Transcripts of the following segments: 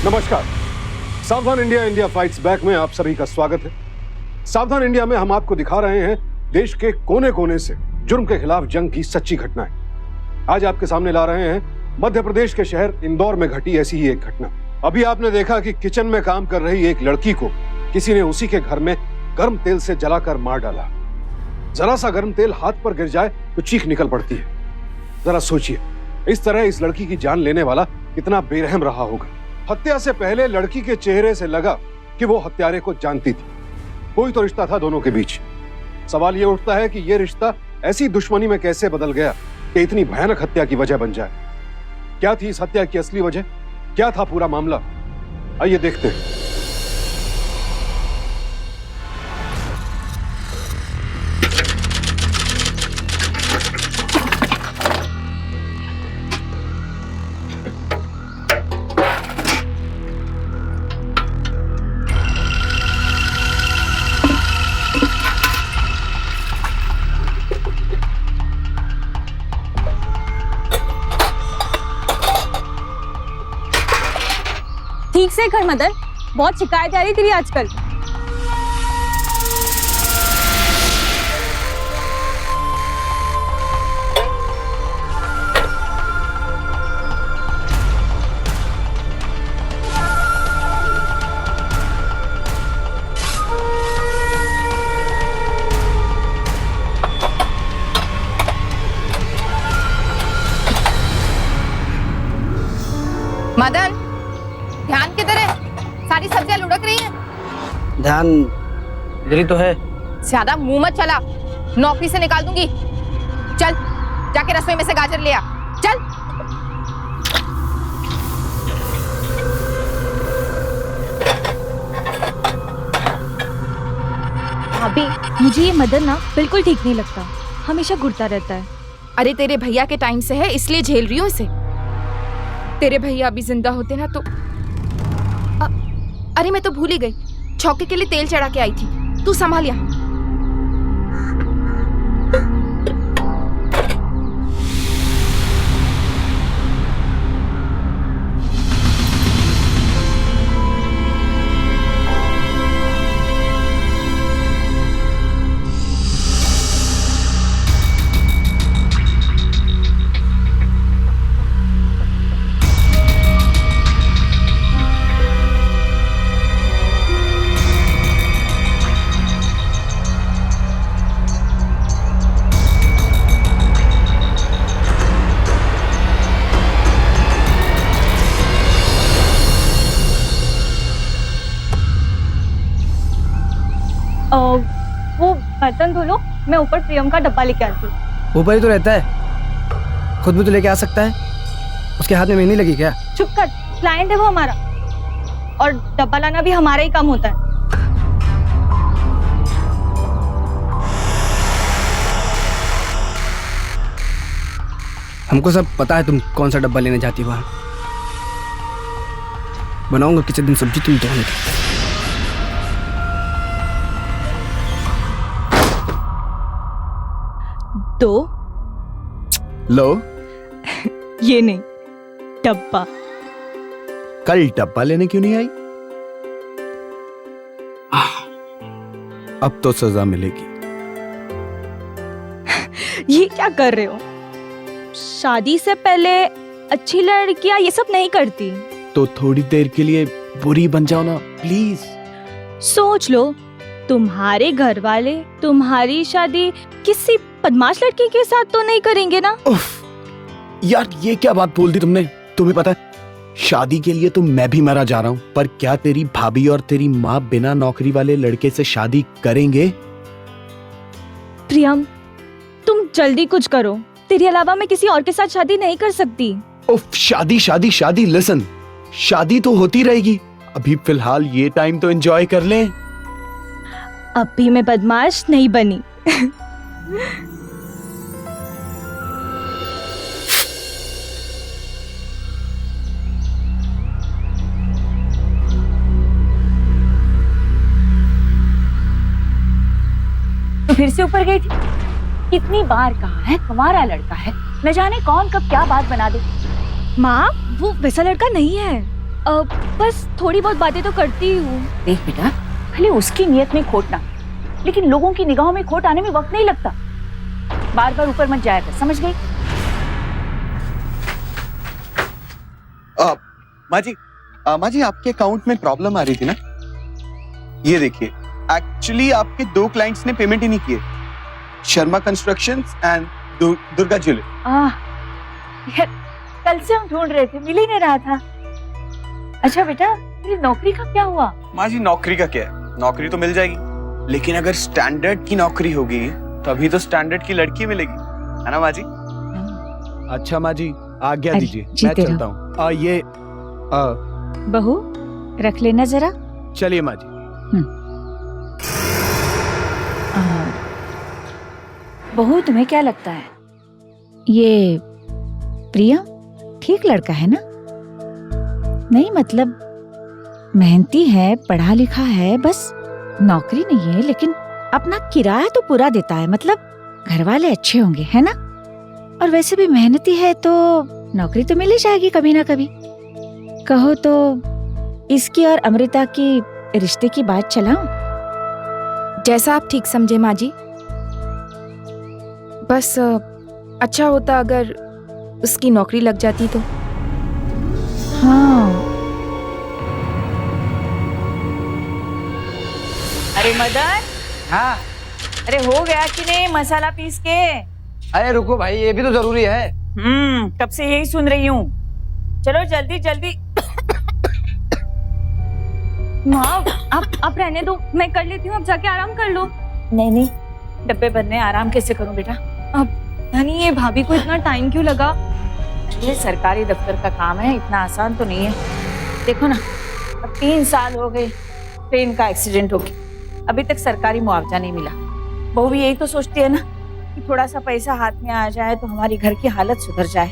नमस्कार। सावधान India India fights back में आप सभी का स्वागत है। सावधान इंडिया में हम आपको दिखा रहे हैं देश के कोने कोने से जुर्म के खिलाफ जंग की सच्ची घटनाएं। आज आपके सामने ला रहे हैं मध्य प्रदेश के शहर इंदौर में घटी ऐसी ही एक घटना। अभी आपने देखा कि किचन में काम कर रही एक लड़की को किसी ने उसी के घर में गर्म तेल से जलाकर मार डाला। जरा सा गर्म तेल हाथ पर गिर जाए तो चीख निकल पड़ती है। जरा सोचिए, इस तरह इस लड़की की जान लेने वाला कितना बेरहम रहा होगा। हत्या से पहले लड़की के चेहरे से लगा कि वो हत्यारे को जानती थी। कोई तो रिश्ता था दोनों के बीच। सवाल ये उठता है कि ये रिश्ता ऐसी दुश्मनी में कैसे बदल गया कि इतनी भयानक हत्या की वजह बन जाए। क्या थी इस हत्या की असली वजह? क्या था पूरा मामला? आइए देखते हैं। ठीक से कर मदर, बहुत शिकायत आ रही तेरी आजकल। मदन, ध्यान किधर है? सारी सब्जियां लुढ़क रही हैं। ध्यान इधर ही तो है। ज्यादा मुंह मत चला, नौकरी से निकाल दूंगी। चल जाके रसोई में से गाजर ले आ। चल। भाभी, मुझे ये मदन ना बिल्कुल ठीक नहीं लगता। हमेशा घुरता रहता है। अरे तेरे भैया के टाइम से है, इसलिए झेल रही हूँ इसे। तेरे भैया अभी जिंदा होते ना तो अरे मैं तो भूल ही गई, छौके के लिए तेल चढ़ा के आई थी। तू संभाल यहाँ। वो बर्तन धो लो, मैं ऊपर प्रियम का डब्बा लेके आती हूँ। ऊपर ही तो रहता है, खुद भी तो लेके आ सकता है। उसके हाथ में मेहंदी लगी क्या? चुप कर, क्लाइंट है वो हमारा, और डब्बा लाना भी हमारा ही काम होता है। हमको सब पता है तुम कौन सा डब्बा लेने जाती वहां। बनाऊंगा किसी दिन सब्जी तुम धोने की। तो लो, ये नहीं, डब्बा। कल डब्बा लेने क्यों नहीं आई? अब तो सजा मिलेगी। ये क्या कर रहे हो? शादी से पहले अच्छी लड़कियां ये सब नहीं करती। तो थोड़ी देर के लिए बुरी बन जाओ ना, प्लीज। सोच लो, तुम्हारे घर वाले तुम्हारी शादी किसी बदमाश लड़की के साथ तो नहीं करेंगे ना? उफ, यार ये क्या बात बोल दी तुमने। तुम्हें पता है शादी के लिए तो मैं भी मरा जा रहा हूँ, पर क्या तेरी भाभी और तेरी माँ बिना नौकरी वाले लड़के से शादी करेंगे? प्रियम, तुम जल्दी कुछ करो। तेरे अलावा मैं किसी और के साथ शादी नहीं कर सकती। उफ, शादी शादी शादी, लिसन, शादी तो होती रहेगी। अभी फिलहाल ये टाइम तो एंजॉय कर लें। अब भी मैं बदमाश नहीं बनी। तो फिर से ऊपर गई थी। कितनी बार कहा है तुम्हारा लड़का है, न जाने कौन कब क्या बात बना दे। माँ, वो वैसा लड़का नहीं है। बस थोड़ी बहुत बातें तो करती हूँ। देख बेटा, भले उसकी नियत में खोट ना, लेकिन लोगों की निगाहों में खोट आने में वक्त नहीं लगता। बार बार ऊपर मत जाया कर, समझ गई? माँ जी आपके अकाउंट में प्रॉब्लम आ रही थी ना, ये देखिए। एक्चुअली आपके 2 क्लाइंट्स ने पेमेंट ही नहीं किए, Sharma constructions and Durga jewellery. यार, कल से हम ढूंढ रहे थे, मिल ही नहीं रहा था। अच्छा बेटा, तेरी नौकरी का क्या हुआ? माँ जी नौकरी का क्या है, नौकरी तो मिल जाएगी, लेकिन अगर स्टैंडर्ड की नौकरी होगी तभी तो स्टैंडर्ड की लड़की मिलेगी, है ना माँ जी? अच्छा माँ जी, आज्ञा अरे, दीजिए, मैं जीते चलता हूँ। ये बहू, रख लेना जरा। चलिए माँ जी। बहू, तुम्हें क्या लगता है, ये प्रियम ठीक लड़का है ना? नहीं मतलब मेहनती है, पढ़ा लिखा है, बस नौकरी नहीं है, लेकिन अपना किराया तो पूरा देता है, मतलब घर वाले अच्छे होंगे, है ना? और वैसे भी मेहनती है तो नौकरी तो मिल ही जाएगी कभी ना कभी। कहो तो इसकी और अमृता की रिश्ते की बात चलाऊं? जैसा आप ठीक समझे माँ जी। बस अच्छा होता अगर उसकी नौकरी लग जाती तो। हाँ। अरे मदन। हाँ। अरे हो गया कि नहीं मसाला पीस के? अरे रुको भाई, ये भी तो जरूरी है। कब से यही सुन रही हूँ। चलो जल्दी जल्दी। माँ, आप रहने दो, मैं कर लेती हूँ, आप जाके आराम कर लो। नहीं नहीं, डब्बे भरने आराम कैसे करूँ बेटा? यानी ये भाभी को इतना टाइम क्यों लगा? ये सरकारी दफ्तर का काम है, इतना आसान तो नहीं है। देखो ना, अब 3 साल हो गए ट्रेन का एक्सीडेंट हो गया, अभी तक सरकारी मुआवजा नहीं मिला। बहू भी यही तो सोचती है ना कि थोड़ा सा पैसा हाथ में आ जाए तो हमारी घर की हालत सुधर जाए,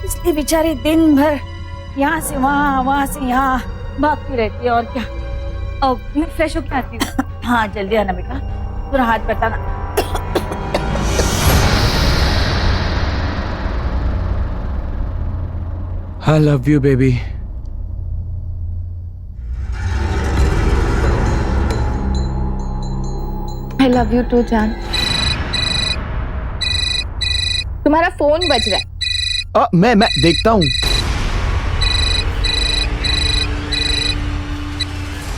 इसलिए बेचारी दिन भर यहाँ से वहाँ, वहाँ से यहाँ भागती रहती है। और क्या। अब मैं फ्रेश होके आती हूँ। हाँ जल्दी आना बेटा, पूरा हाथ बताना। I love you baby। I love you too जान। तुम्हारा फोन बज रहा है। मैं देखता हूँ।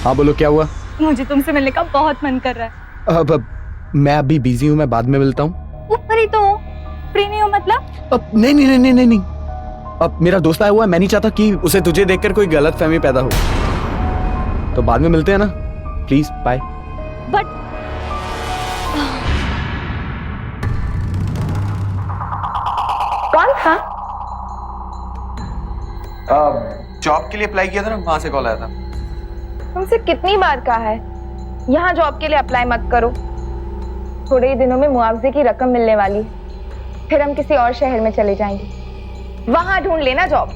हाँ बोलो, क्या हुआ? मुझे तुमसे मिलने का बहुत मन कर रहा है। अब मैं अभी बिजी हूँ, मैं बाद में मिलता हूँ। ऊपर ही तो फ्री नहीं हो मतलब? अब नहीं। अब मेरा दोस्त आया हुआ है, मैं नहीं चाहता कि उसे तुझे देखकर कोई गलत फहमी पैदा हो, तो बाद में मिलते हैं ना, प्लीज बाय। बट कौन था? जॉब के लिए अप्लाई किया था ना, वहां से कॉल आया था। तुमसे कितनी बार कहा है यहाँ जॉब के लिए अप्लाई मत करो, थोड़े ही दिनों में मुआवजे की रकम मिलने वाली है, फिर हम किसी और शहर में चले जाएंगे, वहां ढूंढ लेना जॉब।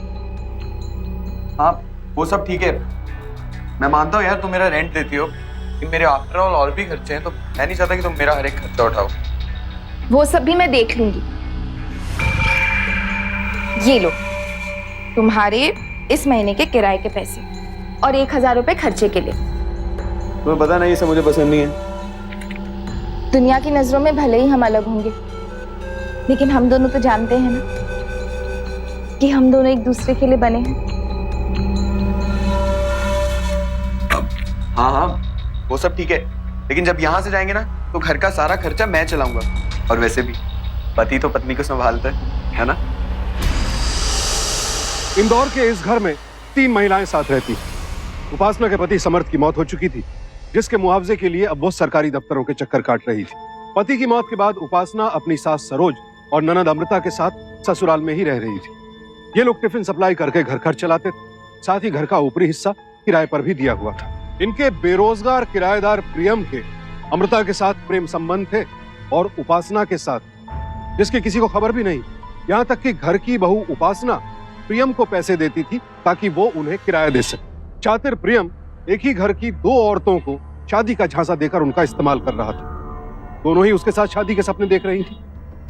हाँ वो सब ठीक है, मैं मानता हूँ यार तुम मेरा रेंट देती हो, लेकिन मेरे आफ्टर ऑल और भी खर्चे हैं, तो मैं नहीं चाहता कि तुम मेरा हर एक खर्चा उठाओ। वो सब भी मैं देख लूंगी। ये लो तुम्हारे इस महीने के किराए के पैसे और 1000 रुपए खर्चे के लिए। तुम्हें पता नहीं, ये सब मुझे पसंद नहीं है। दुनिया की नजरों में भले ही हम अलग होंगे, लेकिन हम दोनों तो जानते हैं ना कि हम दोनों एक दूसरे के लिए बने हैं। हाँ वो सब ठीक है, लेकिन जब यहाँ से जाएंगे ना तो घर का सारा खर्चा मैं चलाऊंगा, और वैसे भी पति तो पत्नी को संभालता है ना? इंदौर के इस घर में 3 महिलाएं साथ रहती हैं। उपासना के पति समर्थ की मौत हो चुकी थी, जिसके मुआवजे के लिए अब वो सरकारी दफ्तरों के चक्कर काट रही थी। पति की मौत के बाद उपासना अपनी सास सरोज और ननद अमृता के साथ ससुराल में ही रह रही थी। ये लोग टिफिन सप्लाई करके घर खर्च चलाते थे, साथ ही घर का ऊपरी हिस्सा किराए पर भी दिया हुआ था। इनके बेरोजगार किराएदार प्रियम के अमृता के साथ प्रेम संबंध थे, और उपासना के साथ, जिसकी किसी को खबर भी नहीं। यहाँ तक कि घर की बहू उपासना प्रियम को पैसे देती थी ताकि वो उन्हें किराया दे सके। चातिर प्रियम एक ही घर की 2 औरतों को शादी का झांसा देकर उनका इस्तेमाल कर रहा था। दोनों ही उसके साथ शादी के सपने देख रही थी,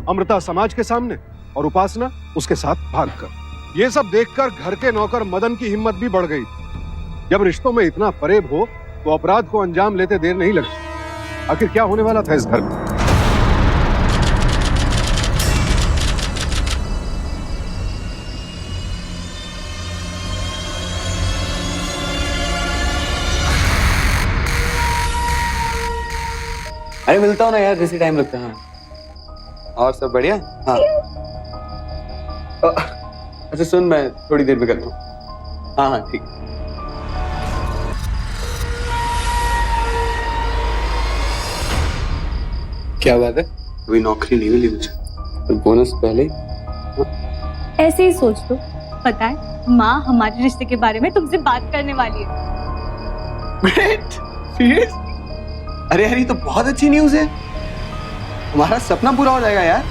अमृता समाज के सामने और उपासना उसके साथ भागकर। ये सब देखकर घर के नौकर मदन की हिम्मत भी बढ़ गई। जब रिश्तों में इतना फरेब हो तो अपराध को अंजाम लेते देर नहीं लगती। आखिर क्या होने वाला था इस घर में? अरे मिलता हूँ ना यार, जैसे टाइम लगता है। और सब बढ़िया? हाँ। अच्छा सुन, मैं थोड़ी देर में करता हूँ। हाँ हाँ ठीक। क्या बात है? अभी नौकरी नहीं मिली मुझे, तो बोनस पहले ही। ऐसे ही सोच लो। पता है माँ हमारे रिश्ते के बारे में तुमसे बात करने वाली है। Great! Serious? अरे यार ये तो बहुत अच्छी न्यूज़ है। हमारा सपना पूरा हो जाएगा यार।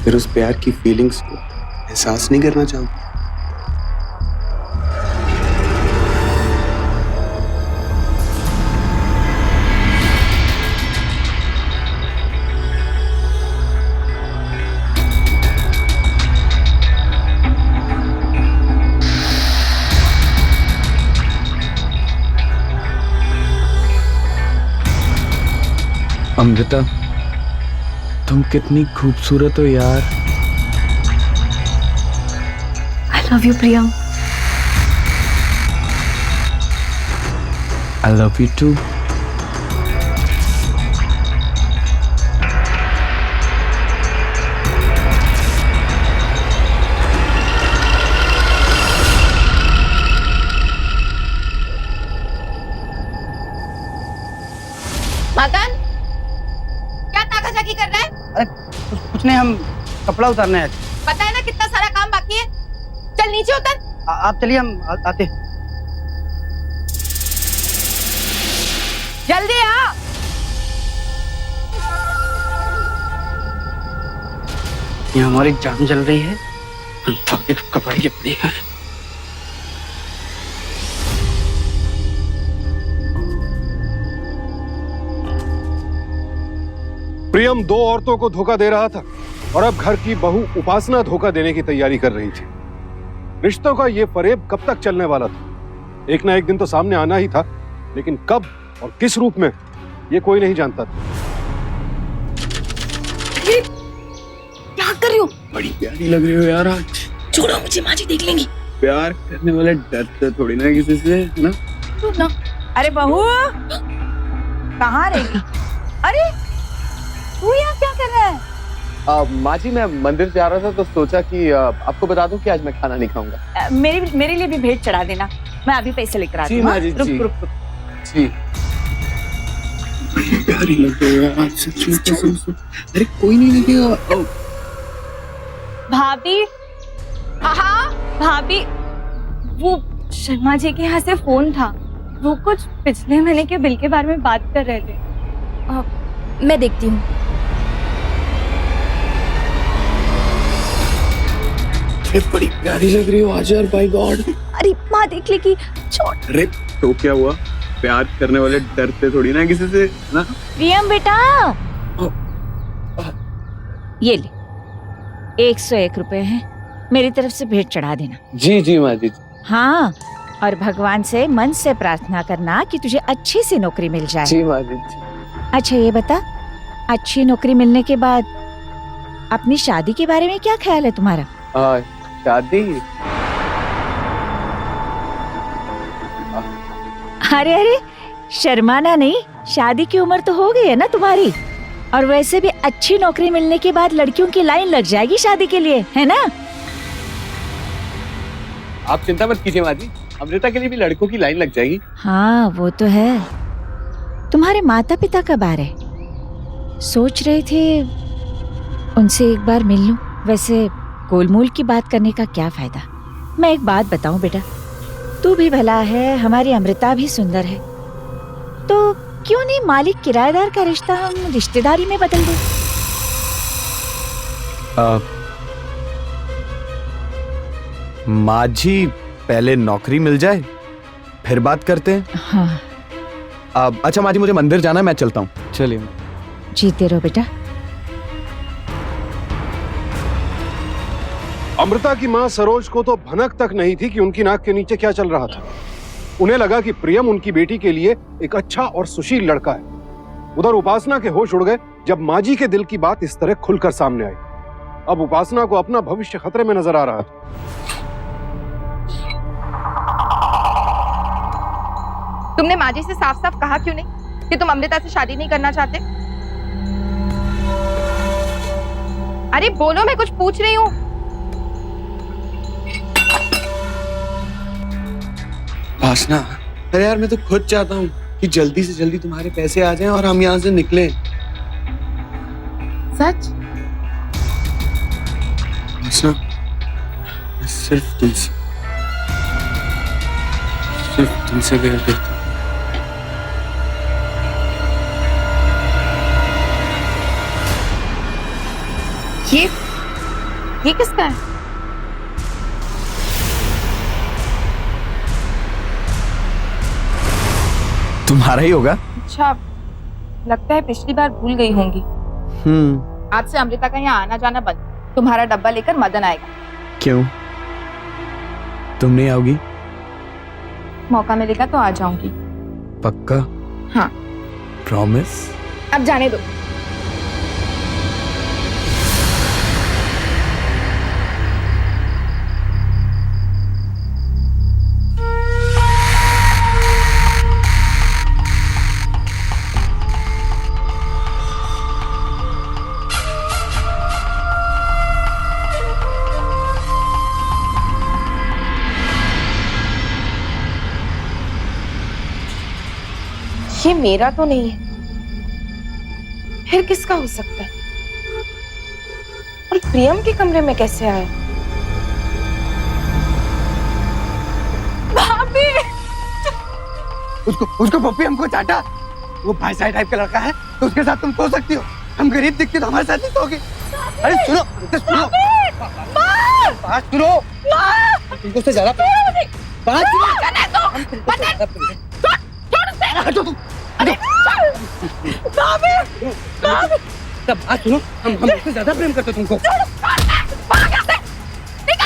फिर उस प्यार की फीलिंग्स को एहसास नहीं करना चाहूंगा। अमृता, तुम कितनी खूबसूरत हो यार। I love you Priyam. I love you too। Madan, क्या ताकाझाकी कर रहा है? अरे कुछ नहीं, हम कपड़ा उतारने आए थे। पता है ना कितना सारा काम बाकी है। चल नीचे उतर। आप चलिए, हम आते। जल्दी आ। ये हमारी जान जल रही है, कपड़े की पड़ी है। प्रियम दो औरतों को धोखा दे रहा था और अब घर की बहू उपासना धोखा देने की तैयारी कर रही थी। रिश्तों का ये फरेब कब तक चलने वाला था? एक ना एक दिन तो सामने आना ही था, लेकिन कब और किस रूप में ये कोई नहीं जानता था। क्या कर रही हो? बड़ी प्यारी लग रही हो यार आज। छोड़ो मुझे, माँ जी देख लेंगी। प्यार करने वाले डरते थोड़ी ना किसी से, ना? ना। अरे बहू, कहाँ रहेगी? अरे तू यहाँ क्या कर रहा है? माँ जी, मैं मंदिर जा रहा था तो सोचा कि आपको बता दूं कि आज मैं खाना नहीं खाऊंगा। मेरे लिए भी भेंट चढ़ा देना, मैं अभी पैसे लेकर आती जी हूँ। माँ जी, रुक जी। रुक रुक। जी। बड़ी प्यारी लग रही है आज, सच में कसम से। अरे कोई नहीं लगेगा। भाभी, हाँ भाभी, वो शर्मा जी के यहाँ से फोन था। वो कुछ पिछले महीने के बिल के बारे में बात कर रहे थे। मैं देखती हूँ। बड़ी प्यारी लग रही हो आज यार, बाय गॉड। अरे माँ देख लेगी, छोड़। अरे तो क्या हुआ? प्यार करने वाले डरते थोड़ी ना किसी से, ना? प्रियम बेटा, ये ले 101 रुपए हैं, मेरी तरफ से भेंट चढ़ा देना। जी जी माँ जी। हाँ, और भगवान से मन से प्रार्थना करना कि तुझे अच्छी सी नौकरी मिल जाए। जी माँ जी। अच्छा ये बता, अच्छी नौकरी मिलने के बाद अपनी शादी के बारे में क्या ख्याल है तुम्हारा? शादी? अरे अरे, शर्माना नहीं, शादी की उम्र तो हो गई है ना तुम्हारी। और वैसे भी अच्छी नौकरी मिलने के बाद लड़कियों की लाइन लग जाएगी शादी के लिए, है ना? आप चिंता मत कीजिए माँ जी, अमृता के लिए भी लड़कों की लाइन लग जाएगी। हाँ वो तो है। तुम्हारे माता पिता कब आ रहे? सोच रहे थे उनसे एक बार मिल लूं। वैसे गोलमोल की बात करने का क्या फायदा। मैं एक बात बताऊं बेटा, तू भी भला है, हमारी अमृता भी सुंदर है, तो क्यों नहीं मालिक किराएदार का रिश्ता हम रिश्तेदारी में बदल दें? माँ जी, पहले नौकरी मिल जाए फिर बात करते हैं। हाँ अच्छा माँ जी, मुझे मंदिर जाना है, मैं चलता हूँ। चलिए। जीते रहो बेटा। अमृता की मां सरोज को तो भनक तक नहीं थी कि उनकी नाक के नीचे क्या चल रहा था। उन्हें लगा कि प्रियम उनकी बेटी के लिए एक अच्छा और सुशील लड़का है। उधर उपासना के होश उड़ गए जब माँ जी के दिल की बात इस तरह खुलकर सामने आई। अब उपासना को अपना भविष्य खतरे में नजर आ रहा था। तुमने माँ जी से साफ साफ कहा क्यों नहीं कि तुम अमृता से शादी नहीं करना चाहते? अरे बोलो, मैं कुछ पूछ रही हूँ। उपासना, अरे यार मैं तो खुद चाहता हूँ कि जल्दी से जल्दी तुम्हारे पैसे आ जाएं और हम यहाँ से निकलें। सच? उपासना, मैं सिर्फ तुमसे प्यार करता हूँ। ये किसका है? तुम्हारा ही होगा। अच्छा, लगता है पिछली बार भूल गई होंगी। आज से अमृता का यहाँ आना जाना बंद। तुम्हारा डब्बा लेकर मदन आएगा। क्यों? तुम नहीं आओगी? मौका मिलेगा तो आ जाऊंगी। पक्का? हाँ। प्रॉमिस? अब जाने दो। ये मेरा तो नहीं है, फिर किसका हो सकता है? और प्रियम के कमरे में कैसे आया? भाभी! उसको पप्पी हमको चाटा। वो भाई साहब टाइप का लड़का है तो उसके साथ तुम सो सकती हो। हम गरीब दिखते तो हमारे साथ नहीं सोओगी। अरे सुनो, बात सुनो। तुमको उससे ज्यादा बात सुनो। हम उससे ज्यादा प्रेम करते तुमको।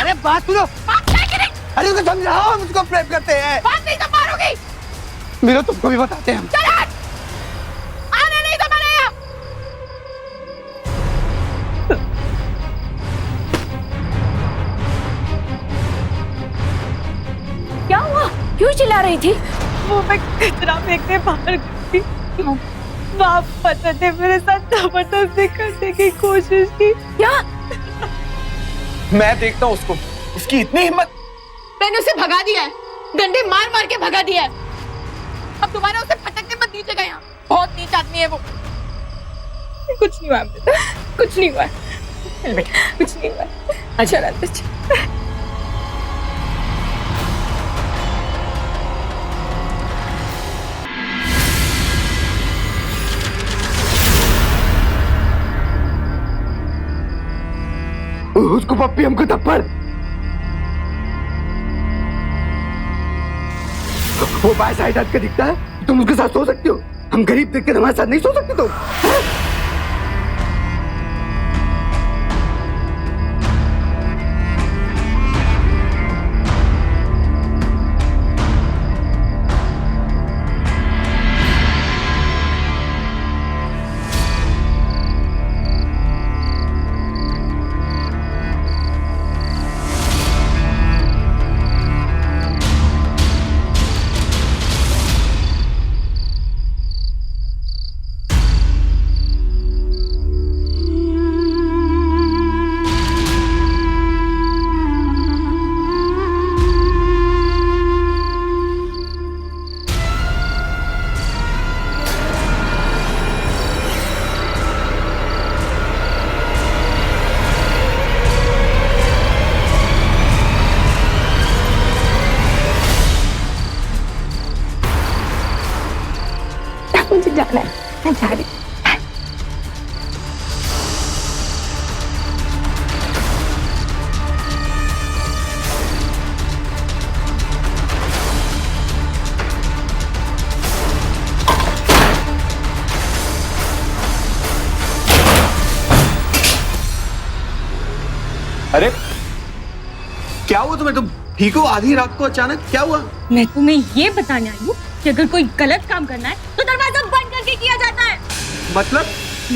अरे बात सुनो। अरे उसको समझाओ, हम उसको प्रेम करते हैं। बात नहीं तो मारोगी। मेरा तुमको भी बताते हैं हम। आने नहीं तो मरेगा। क्या हुआ? क्यों चिल्ला रही थी? वो मैं कचरा फेंकने बाहर गई थी। बाप पता थे मेरे साथ जबरदस्ती करने की कोशिश की। क्या? मैं देखता हूँ उसको, उसकी इतनी हिम्मत। मैंने उसे भगा दिया है, डंडे मार मार के भगा दिया है। अब दोबारा उसे फटकने मत दीजिएगा यहाँ। बहुत नीच आदमी है वो। कुछ नहीं हुआ अमृता, कुछ नहीं हुआ। चल बेटा, कुछ नहीं हुआ। अच्छा रात अच्छा। उसको पप्पी, हमको थप्पड़। वो बाय साइड हट के दिखता है, तुम उसके साथ सो सकती हो। हम गरीब दिखते हमारे साथ नहीं सो सकते तुम। अरे क्या हुआ तुम्हें? तुम ठीक हो? आधी रात को अचानक क्या हुआ? मैं तुम्हें ये बताने आई हूँ कि अगर कोई गलत काम करना है तो दरवाजा बंद करके किया जाता है।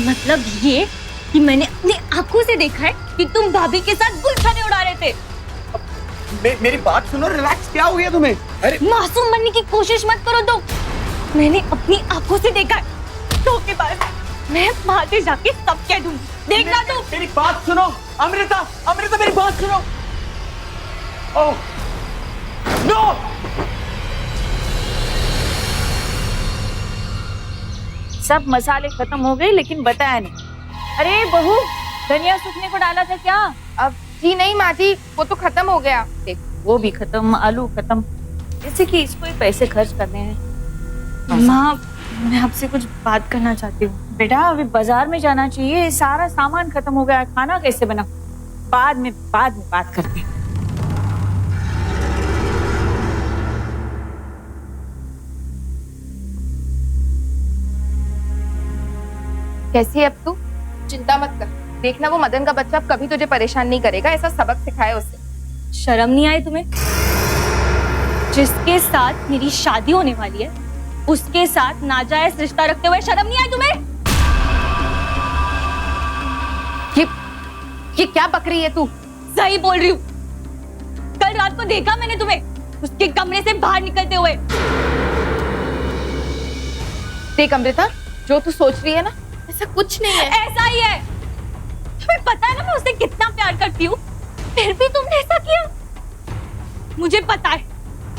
मतलब ये कि मैंने अपनी आंखों से देखा है कि तुम भाभी के साथ गुलछने उड़ा रहे थे। मेरी बात सुनो, रिलैक्स। क्या हो गया तुम्हें? अरे मासूम बनने की कोशिश मत करो। तो मैंने अपनी आंखों से देखा है। धोखेबाज, मैं वहां से जाके सब कह दूंगी। देखना तुम। मेरी बात सुनो अमृता, अमृता मेरी बात सुनो। Oh no! सब मसाले खत्म हो गए लेकिन बताया नहीं। अरे बहू, धनिया सूखने को डाला था क्या? अब जी नहीं माँ जी, वो तो खत्म हो गया। देख, वो भी खत्म, आलू खत्म, जैसे कि इसको ही पैसे खर्च करने हैं। माँ, मैं आपसे कुछ बात करना चाहती हूँ। बेटा अभी बाजार में जाना चाहिए, सारा सामान खत्म हो गया, खाना कैसे बना? बाद में बात करते हैं। कैसी है अब तू? चिंता मत कर, देखना वो मदन का बच्चा अब कभी तुझे परेशान नहीं करेगा। ऐसा सबक सिखाया उसे। शर्म नहीं आई तुम्हें? जिसके साथ मेरी शादी होने वाली है उसके साथ नाजायज रिश्ता रखते हुए शर्म नहीं आई तुम्हें? ये क्या बक रही है तू? सही बोल रही हूँ। कल रात को देखा मैंने तुम्हें उसके कमरे से बाहर निकलते हुए। देख अमृता, जो तू सोच रही है ना, ऐसा कुछ नहीं है। ऐसा ही है। तुम्हें पता है ना मैं उससे कितना प्यार करती हूँ, फिर भी तुमने ऐसा किया। मुझे पता है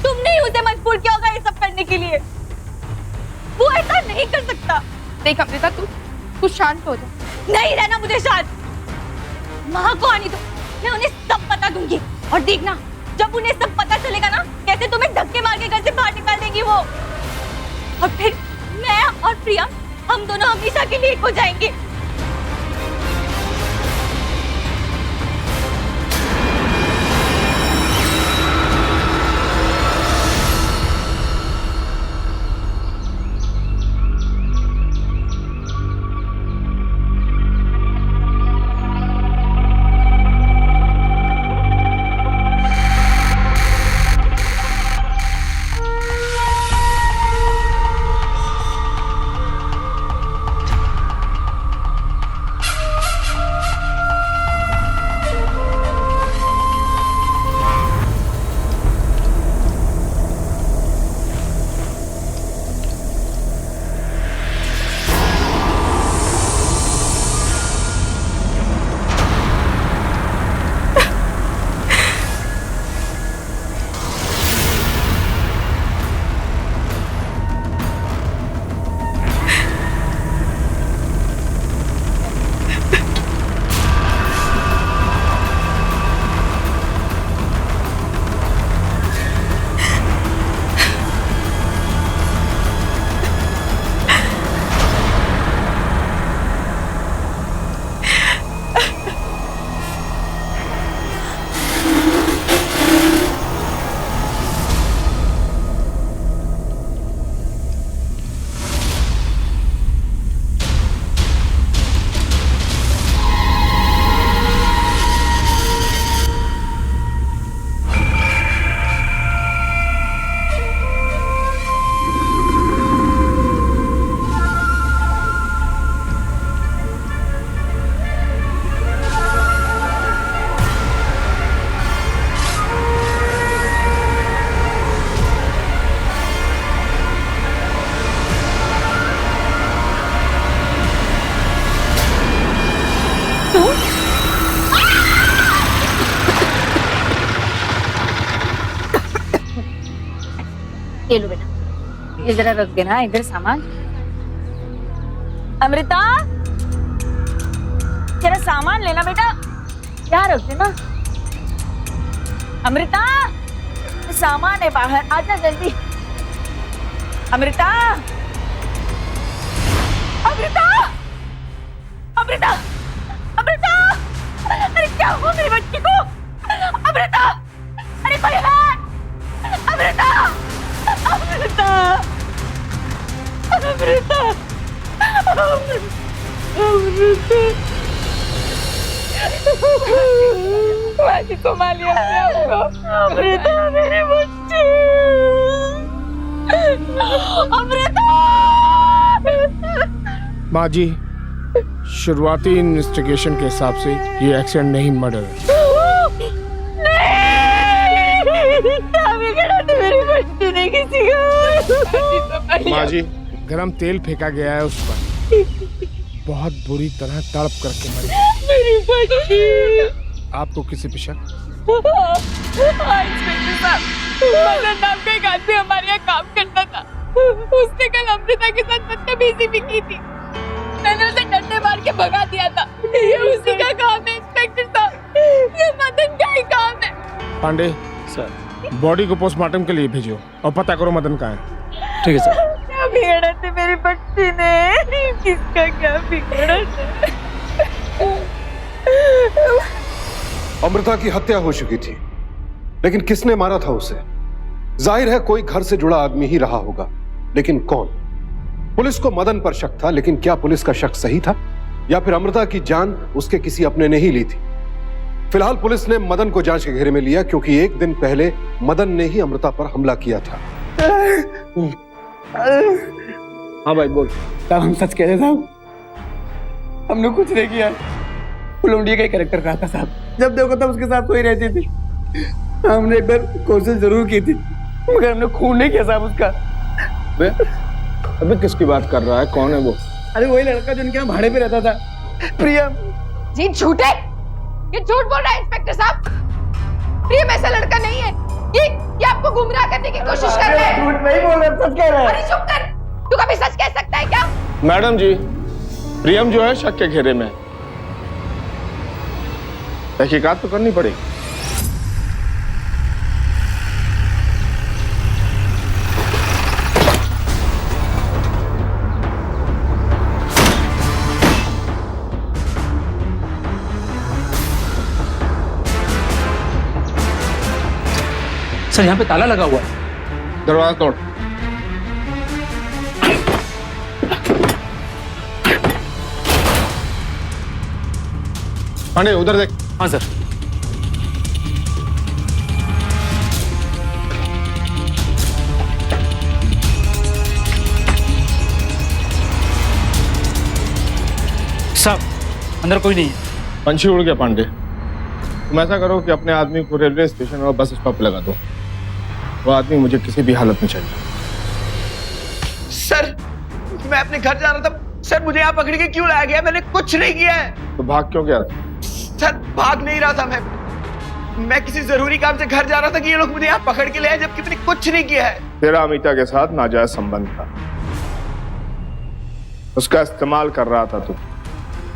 तुमने ही उसे मजबूर किया होगा ये सब करने के लिए। वो ऐसा नहीं कर सकता। देख अमृता, तू शांत हो जा। नहीं रहना मुझे शांत। माँ को आने दो, मैं उन्हें सब बता दूंगी। और देखना, जब उन्हें सब पता चलेगा ना, कैसे तुम्हें धक्के मार के घर से बाहर निकाल देंगी वो। और फिर मैं और प्रिया, हम दोनों हमेशा के लिए एक हो जाएंगे। ये लो बेटा, ये जरा रख देना इधर सामान। अमृता, जरा सामान लेना बेटा, यहाँ रख देना। अमृता, सामान है बाहर, आजा जल्दी। अमृता, अमृता, अमृता, अमृता, अरे क्या हुआ मेरी बच्ची को? अमृता, अरे कोई है? अमृता, अमृता, अमृता, अमृता, माजी संभालिए अपने आप को। अमृता मेरी बच्ची, अमृता। माँ जी, शुरुआती इन्वेस्टिगेशन के हिसाब से ये एक्सीडेंट नहीं मर्डर है। क्या बिगड़ा था मेरी बच्ची ने किसी को? माँ जी, गरम तेल फेंका गया है उस पर, बहुत बुरी तरह तड़प करके मरी। मेरी बच्ची। आपको किसी पे शक? इंस्पेक्टर साहब, मदन नाम का एक आदमी हमारे यहाँ काम करता था। उसने कल अमृता के साथ बदतमीजी भी की थी। मैंने उसे डंडे मार के भगा दिया था। ये उसी का काम है इंस्पेक्टर साहब, ये मदन का ही काम है। पांडे सर, बॉडी को पोस्टमार्टम के लिए भेजो और पता करो मदन कहाँ है। ठीक है सर। क्या बिगड़ा थे मेरी बच्ची ने? किसका क्या बिगड़ा था? अमृता की हत्या हो चुकी थी, लेकिन किसने मारा था उसे? जाहिर है कोई घर से जुड़ा आदमी ही रहा होगा, लेकिन कौन? पुलिस को मदन पर शक था, लेकिन क्या पुलिस का शक सही था या फिर अमृता की जान उसके किसी अपने ने ही ली थी? फिलहाल पुलिस ने मदन को जांच के घेरे में लिया, क्योंकि एक दिन पहले मदन ने ही अमृता पर हमला किया था। हाँ भाई बोल। साहब हम सच कह रहे साहब, हमने कुछ नहीं किया। पुलंडिया का ही कैरेक्टर रहा था साहब, जब देखो तब उसके साथ कोई रहती थी। हमने एक बार कोशिश जरूर की थी, मगर हमने खून नहीं किया साहब उसका। अबे किसकी बात कर रहा है? कौन है वो? अरे वही लड़का जो उनके यहाँ भाड़े पे रहता था, प्रियम। जी झूठे, ये झूठ बोल रहा है इंस्पेक्टर साहब। प्रियम ऐसा लड़का नहीं है। ये आपको गुमराह करने की कोशिश कर रहा है। झूठ नहीं बोल रहा, सच कह रहा है। अरे चुप कर, तू कभी सच कह सकता है क्या? मैडम जी, प्रियम जो है शक के घेरे में। तहकीकात तो करनी पड़ेगी। सर यहाँ पे ताला लगा हुआ है। दरवाजा तोड़। पांडे उधर देख। हाँ सर। साहब अंदर कोई नहीं है। पंछी उड़ गया पांडे। तुम ऐसा करो कि अपने आदमी को रेलवे स्टेशन और बस स्टॉप पे लगा दो। वो आदमी मुझे किसी भी हालत में चाहिए। सर मैं अपने घर जा रहा था सर, मुझे यहाँ पकड़ के क्यों लाया गया? मैंने कुछ नहीं किया है। तो भाग क्यों गया? सर भाग नहीं रहा था मैं किसी जरूरी काम से घर जा रहा था कि ये लोग मुझे यहाँ पकड़ के ले आए, जबकि मैंने कुछ नहीं किया है। तेरा अमिता के साथ नाजायज संबंध था, उसका इस्तेमाल कर रहा था तू।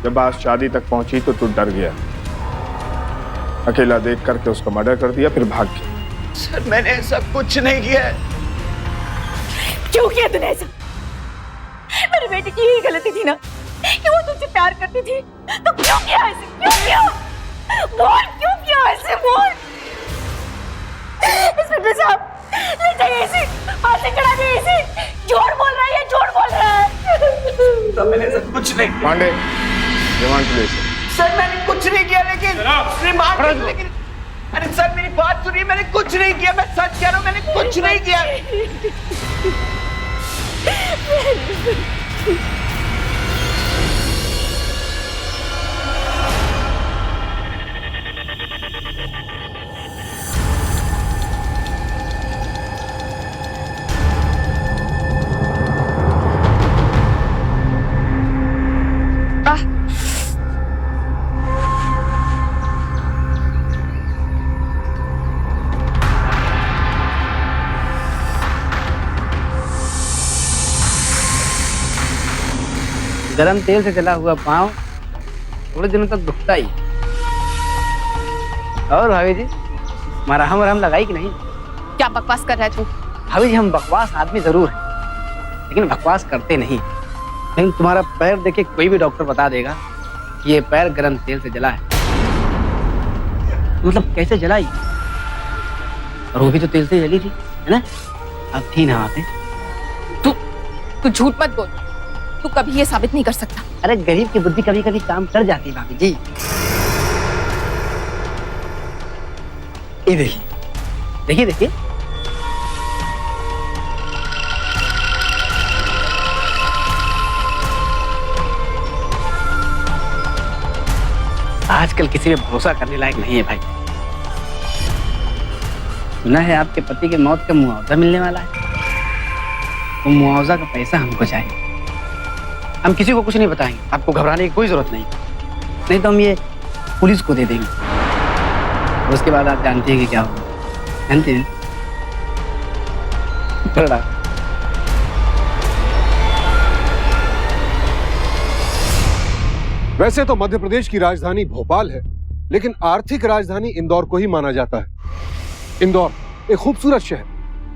जब आज शादी तक पहुंची तो तू डर गया, अकेला देख करके उसका मर्डर कर दिया, फिर भाग गया। सर मैंने ऐसा कुछ नहीं किया है। क्यों किया तूने ऐसा? मेरी बेटी की यही गलती थी ना कि वो तुझसे प्यार करती थी, तो क्यों किया ऐसे? क्यों किया? बोल क्यों किया ऐसे? बोल। इंस्पेक्टर साहब ले जाइए इसे, फांसी चढ़ा दीजिए इसे। झूठ बोल रहा है, झूठ बोल रहा है। सर मैंने ऐसा कुछ नहीं किया। पांडे रिमांड ले। सर मैंने कुछ नहीं किया, लेकिन अरे सर मेरी बात सुनिए, मैंने कुछ नहीं किया। मैं सच कह रहा हूँ, मैंने कुछ नहीं किया। गरम तेल से जला हुआ पाँव थोड़े दिनों तक दुखता ही। और भाभी जी मरहम वरहम लगाई कि नहीं? क्या बकवास कर रहा है तू? भाभी जी हम बकवास आदमी जरूर हैं, लेकिन बकवास करते नहीं। लेकिन तुम्हारा पैर देखे कोई भी डॉक्टर बता देगा कि ये पैर गरम तेल से जला है। मतलब कैसे जलाई? और वो भी तो तेल से जली थी, है ना? अब थी ना वहाँ पे। तू झूठ मत बोल, तू कभी ये साबित नहीं कर सकता। अरे गरीब की बुद्धि कभी कभी काम कर जाती है भाभी जी। ये देखिए देखिए देखिए, आजकल किसी पे भरोसा करने लायक नहीं है भाई। सुना है आपके पति के मौत का मुआवजा मिलने वाला है। वो मुआवजा का पैसा हमको चाहिए। हम किसी को कुछ नहीं बताएंगे, आपको घबराने की कोई जरूरत नहीं। नहीं तो हम ये पुलिस को दे देंगे, और उसके बाद आप जानते हैं कि क्या होगा। जानते हैं बड़ा। वैसे तो मध्य प्रदेश की राजधानी भोपाल है, लेकिन आर्थिक राजधानी इंदौर को ही माना जाता है। इंदौर एक खूबसूरत शहर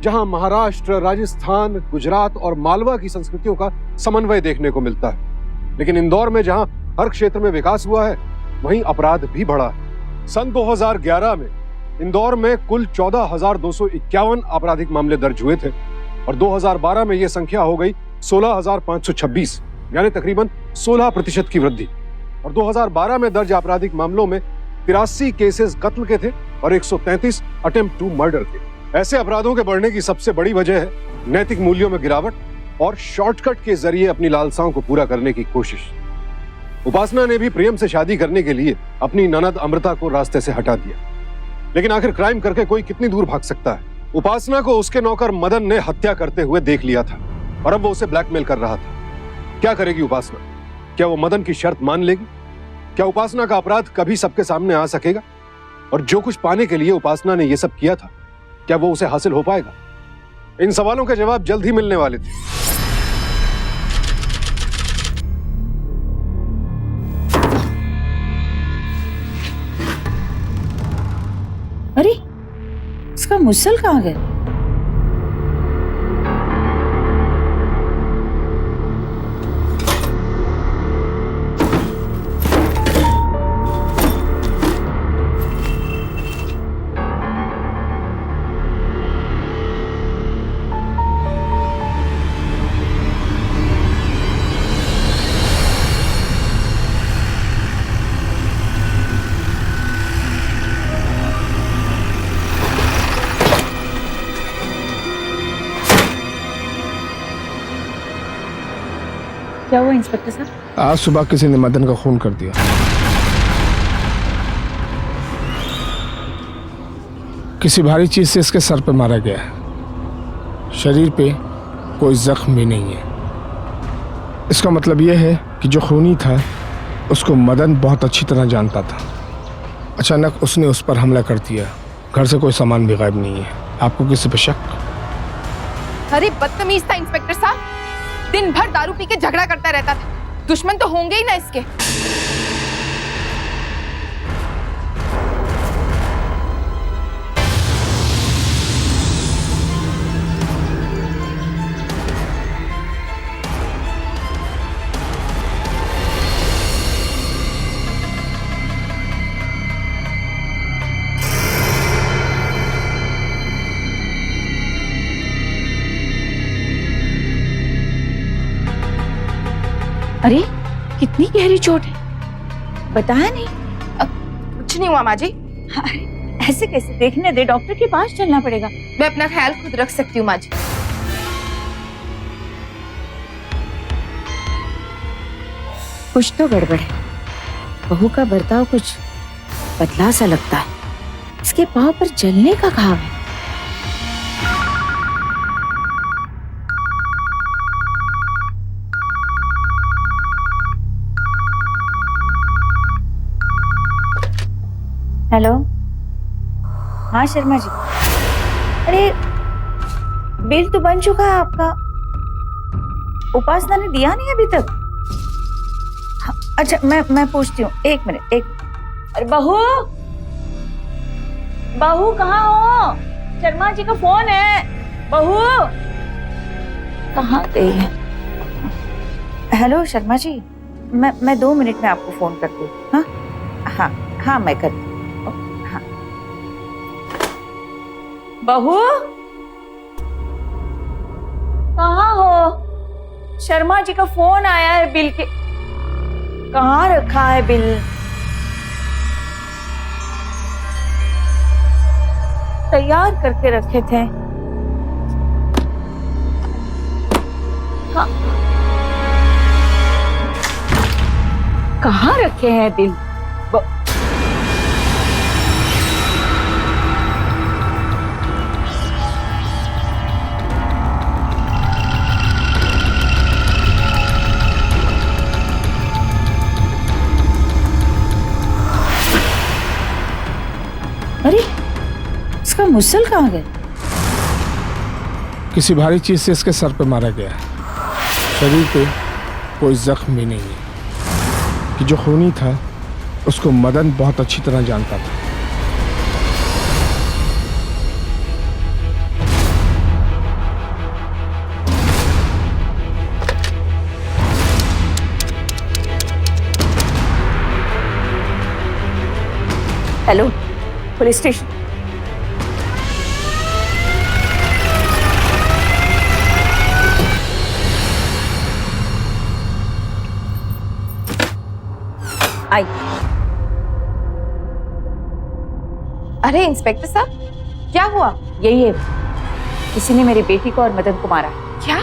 जहां महाराष्ट्र, राजस्थान, गुजरात और मालवा की संस्कृतियों का समन्वय देखने को मिलता है। लेकिन इंदौर में जहां हर क्षेत्र में विकास हुआ है, वहीं अपराध भी बढ़ा है। सन 2011 में इंदौर में कुल 14,251 आपराधिक मामले दर्ज हुए थे और 2012 में यह संख्या हो गई 16,526, यानी तकरीबन 16% की वृद्धि। और 2012 में दर्ज आपराधिक मामलों में 83 केसेस कत्ल के थे और 133 अटेम्प्ट टू मर्डर थे। ऐसे अपराधों के बढ़ने की सबसे बड़ी वजह है नैतिक मूल्यों में गिरावट और शॉर्टकट के जरिए अपनी लालसाओं को पूरा करने की कोशिश। उपासना ने भी प्रियम से शादी करने के लिए अपनी ननद अमृता को रास्ते से हटा दिया। लेकिन आखिर क्राइम करके कोई कितनी दूर भाग सकता है? उपासना को उसके नौकर मदन ने हत्या करते हुए देख लिया था और अब वो उसे ब्लैकमेल कर रहा था। क्या करेगी उपासना? क्या वो मदन की शर्त मान लेगी? क्या उपासना का अपराध कभी सबके सामने आ सकेगा? और जो कुछ पाने के लिए उपासना ने यह सब किया था, क्या वो उसे हासिल हो पाएगा? इन सवालों के जवाब जल्द ही मिलने वाले थे। अरे इसका मुसल कहाँ गया? क्या हुआ इंस्पेक्टर साहब? आज सुबह किसी ने मदन का खून कर दिया। किसी भारी चीज से इसके सर पे मारा गया है। शरीर पे कोई जख्म भी नहीं है। इसका मतलब यह है कि जो खूनी था उसको मदन बहुत अच्छी तरह जानता था। अचानक उसने उस पर हमला कर दिया। घर से कोई सामान भी गायब नहीं है। आपको किसी पे शक? अरे बदतमीज था इंस्पेक्टर साहब, दिन भर दारू पी के झगड़ा करता रहता था। दुश्मन तो होंगे ही ना इसके। अरे कितनी गहरी चोट है, बताया नहीं? कुछ नहीं हुआ माँ जी। ऐसे कैसे? देखने दे, डॉक्टर के पास चलना पड़ेगा। मैं अपना ख्याल खुद रख सकती हूँ माँ जी। कुछ तो गड़बड़ है। बहू का बर्ताव कुछ बदला सा लगता है। इसके पाँव पर जलने का घाव है। हेलो, हाँ शर्मा जी। अरे बिल तो बन चुका है आपका, उपासना ने दिया नहीं अभी तक। हाँ, अच्छा मैं पूछती हूँ, एक मिनट। अरे बहू, बहू कहाँ हो? शर्मा जी का फोन है। बहू कहाँ गई है? हेलो शर्मा जी, मैं 2 मिनट में आपको फोन करती हूँ। हाँ हाँ हाँ, मैं करती हूँ। बहू कहाँ हो? शर्मा जी का फोन आया है बिल के। कहाँ रखा है बिल? तैयार करके रखे थे। हाँ। कहाँ रखे हैं बिल? अरे इसका मुसल कहाँ गया? किसी भारी चीज से इसके सर पे मारा गया है। शरीर पे कोई जख्म भी नहीं है। कि जो खूनी था उसको मदन बहुत अच्छी तरह जानता था। Hello, police station. आई। अरे इंस्पेक्टर साहब, क्या हुआ? यही है, किसी ने मेरी बेटी को और मदन को मारा। क्या?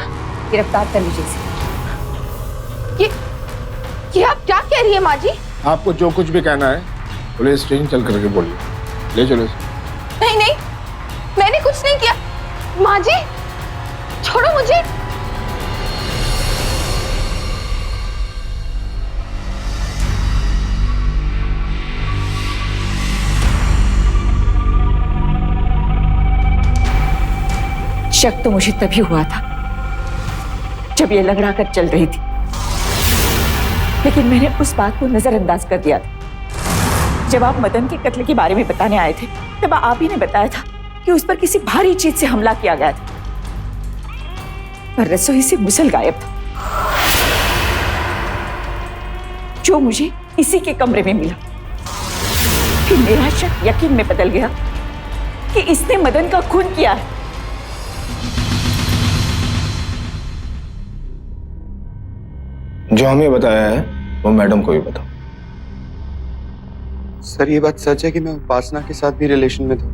गिरफ्तार कर लीजिए इसे। ये आप क्या कह रही है माँ जी? आपको जो कुछ भी कहना है पुलिस स्टेशन चल करके बोलिए। ले चलो इसे। नहीं नहीं, मैंने कुछ नहीं किया। माँ जी छोड़ो मुझे। शक तो मुझे तभी हुआ था जब ये लंगड़ा कर चल रही थी, लेकिन मैंने उस बात को नजरअंदाज कर दिया था। जब आप मदन के कत्ल के बारे में बताने आए थे तब आप ही ने बताया था कि उस पर किसी भारी चीज से हमला किया गया था, पर रसोई से मुसल गायब था, जो मुझे इसी के कमरे में मिला। फिर मेरा शक यकीन में बदल गया कि इसने मदन का खून किया है। जो हमें बताया है वो मैडम को भी बताओ। सर ये बात सच है कि मैं उपासना के साथ भी रिलेशन में था।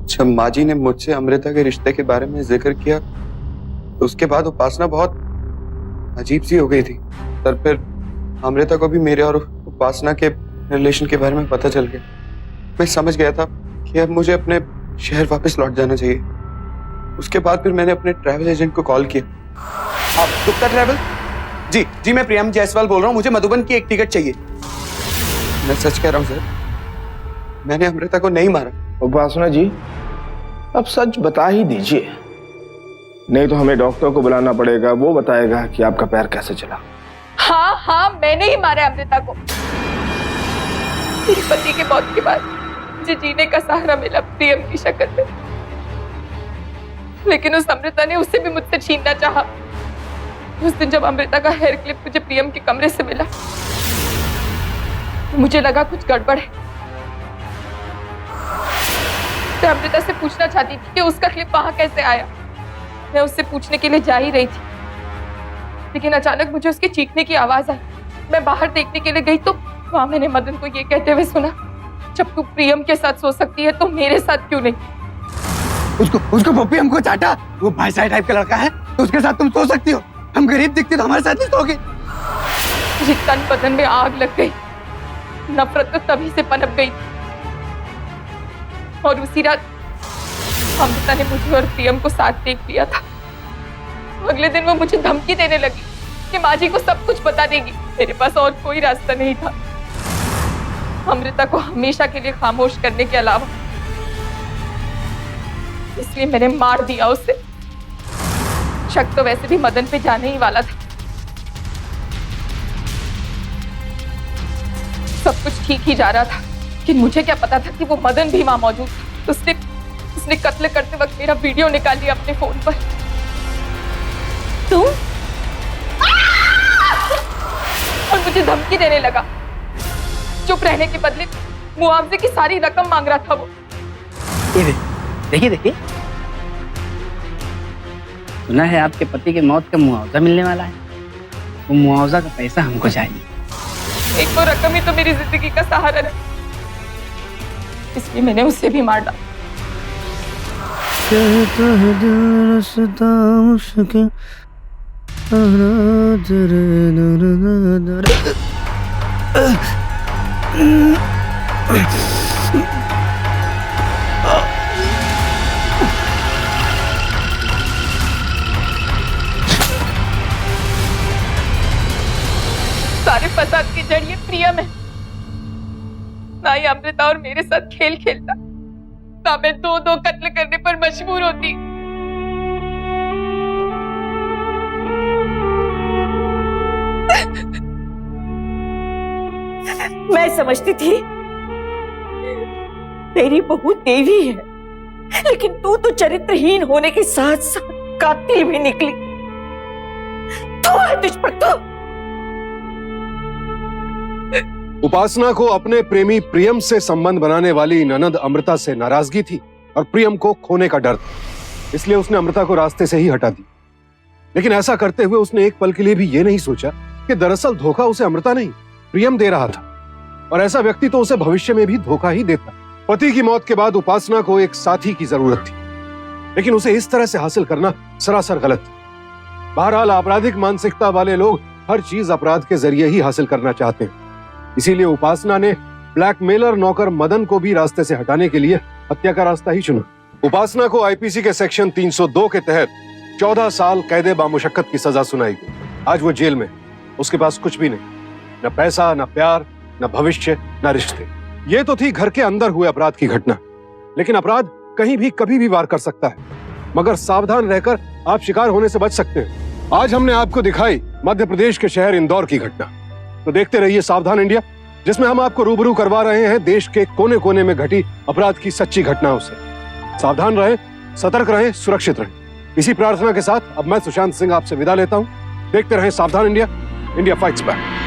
जब माँ जी ने मुझसे अमृता के रिश्ते के बारे में जिक्र किया तो उसके बाद उपासना बहुत अजीब सी हो गई थी। सर फिर अमृता को भी मेरे और उपासना के रिलेशन के बारे में पता चल गया। मैं समझ गया था कि अब मुझे अपने शहर वापस लौट जाना चाहिए। उसके बाद फिर मैंने अपने ट्रैवल एजेंट को कॉल किया। आप गुप्ता ट्रैवल? जी जी, मैं प्रियम जायसवाल बोल रहा हूँ। मुझे मधुबन की एक टिकट चाहिए। मैं सच कह रहा हूँ सर, मैंने अमृता को नहीं मारा। उपासना जी अब सच बता ही दीजिए, नहीं तो हमें डॉक्टर को बुलाना पड़ेगा। वो बताएगा कि आपका पैर कैसे चला। हाँ हाँ, मैंने ही मारा अमृता को। मेरे पति के मौत के बाद मुझे जीने का सहारा मिला प्रियम की शक्ल में, लेकिन उस अमृता ने उसे भी मुझसे छीनना चाहा। उस दिन जब अमृता का हेयर क्लिप मुझे प्रियम के कमरे से मिला तो मुझे लगा कुछ गड़बड़ है। मैं अमृता से पूछना चाहती थी कि उसका क्लिप वहां कैसे आया। मैं उससे पूछने के लिए जा ही रही थी, लेकिन अचानक मुझे उसके चीखने की आवाज आई। मैं बाहर देखने के लिए गई तो वहां मैंने मदन को ये कहते हुए सुना, जब तू प्रियम के साथ सो सकती है तो मेरे साथ क्यों नहीं? उसको पप्पी हमको चाटा। वो भाई साहब टाइप का लड़का है तो उसके साथ तुम सो सकती हो। हम गरीब दिखते तो हमारे साथ नहीं सोगे। मुझे तन बदन में आग लग गई। नफरत तो तभी से पनप गई और उसी रात अमृता ने मुझे और प्रियम को साथ देख लिया था। अगले दिन वो मुझे धमकी देने लगी कि माँ जी को सब कुछ बता देगी। मेरे पास और कोई रास्ता नहीं था अमृता को हमेशा के लिए खामोश करने के अलावा, इसलिए मैंने मार दिया उसे। शक तो वैसे भी मदन पे जाने ही वाला था। सब कुछ ठीक ही जा रहा था, लेकिन मुझे क्या पता था कि वो मदन भी वहां मौजूद था। उसने कत्ल करते वक्त मेरा वीडियो निकाल लिया अपने फोन पर। तुम? और मुझे धमकी देने लगा। चुप रहने के बदले मुआवजे की सारी रकम मांग रहा था वो। देखिए देखिए, सुना है आपके पति के मौत का मुआवजा मिलने वाला है। वो मुआवजा का पैसा हमको चाहिए। एक तो रकम ही तो मेरी जिंदगी का सहारा है। इसलिए मैंने उसे भी मार डाला। सारे फसाद की जड़ ये प्रियम है। ना ही अमृता और मेरे साथ खेल खेलता, ना मैं दो कत्ल करने पर मजबूर होती। मैं समझती थी तेरी बहू देवी है, लेकिन तू तो चरित्रहीन होने के साथ साथ कातिल भी निकली। तू है तुझ पर तू। उपासना को अपने प्रेमी प्रियम से संबंध बनाने वाली ननद अमृता से नाराजगी थी और प्रियम को खोने का डर था, इसलिए उसने अमृता को रास्ते से ही हटा दी। लेकिन ऐसा करते हुए उसने एक पल के लिए भी ये नहीं सोचा कि दरअसल धोखा उसे अमृता नहीं प्रियम दे रहा था, और ऐसा व्यक्ति तो उसे भविष्य में भी धोखा ही देता। पति की मौत के बाद उपासना को एक साथी की जरूरत थी, लेकिन उसे इस तरह से हासिल करना सरासर गलत था। बहरहाल आपराधिक मानसिकता वाले लोग हर चीज अपराध के जरिए ही हासिल करना चाहते हैं, इसीलिए उपासना ने ब्लैकमेलर नौकर मदन को भी रास्ते से हटाने के लिए हत्या का रास्ता ही चुना। उपासना को आईपीसी के सेक्शन 302 के तहत 14 साल कैदे बामुशक्कत की सजा सुनाई गई। आज वो जेल में, उसके पास कुछ भी नहीं, न पैसा, न प्यार, न भविष्य, न रिश्ते। ये तो थी घर के अंदर हुए अपराध की घटना, लेकिन अपराध कहीं भी कभी भी वार कर सकता है, मगर सावधान रहकर आप शिकार होने से बच सकते हैं। आज हमने आपको दिखाई मध्य प्रदेश के शहर इंदौर की घटना, तो देखते रहिए सावधान इंडिया, जिसमें हम आपको रूबरू करवा रहे हैं देश के कोने कोने में घटी अपराध की सच्ची घटनाओं से। सावधान रहें, सतर्क रहें, सुरक्षित रहें। इसी प्रार्थना के साथ अब मैं सुशांत सिंह आपसे विदा लेता हूं। देखते रहें सावधान इंडिया, इंडिया फाइट्स बैक।